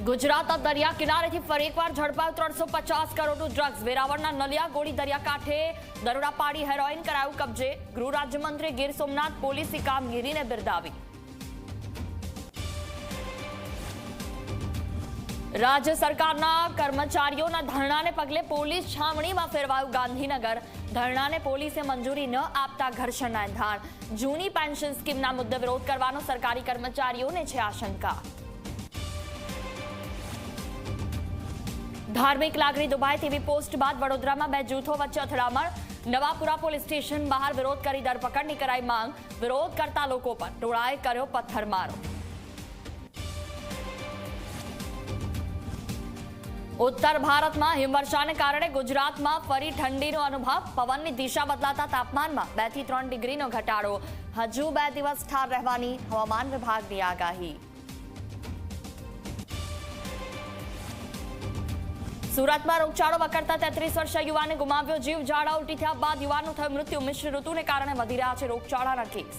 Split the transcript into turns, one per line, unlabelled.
ગુજરાતના દરિયા કિનારેથી ફરી એકવાર ઝડપાયું 350 કરોડનું ડ્રગ્સ। વેરાવળના નલિયા ગોળી દરિયાકાંઠે દરોડા પાડી હેરોઇન કરાયું કબજે। ગૃહ રાજ્યમંત્રી ગીર સોમનાથ પોલીસની કામગીરીને બિરદાવી। રાજ્ય સરકારના કર્મચારીઓના ધરણાને પગલે પોલીસ છાવણીમાં ફેરવાયું ગાંધીનગર। ધરણાને પોલીસે મંજૂરી ન આપતા ઘર્ષણના એંધાણ। જૂની પેન્શન સ્કીમના મુદ્દે વિરોધ કરવાનો સરકારી કર્મચારીઓને છે આશંકા। ધાર્મિક લાગણી દુભાય તેવી પોસ્ટ બાદ વડોદરામાં બે જૂથો વચ્ચે અથડામણ। નવાપુરા પોલીસ સ્ટેશન બહાર વિરોધ કરી ધરપકડની કરાઈ માંગ। વિરોધ કરતા લોકો પર ટોળાએ કર્યો પથ્થરમારો। ઉત્તર ભારતમાં હિમવર્ષાને કારણે ગુજરાતમાં ફરી ઠંડીનો અનુભવ। પવનની દિશા બદલાતા તાપમાનમાં 2 થી 3 ડિગ્રીનો ઘટાડો। હજુ 2 દિવસ ઠાર રહેવાની હવામાન વિભાગની આગાહી। સુરતમાં રોગચાળો વકરતા 33 વર્ષીય યુવાને ગુમાવ્યો જીવ। ઝાડા ઉલટી થયા બાદ યુવાનનું થયું મૃત્યુ। મિશ્ર ઋતુને કારણે વધી રહ્યા છે રોગચાળાના કેસ।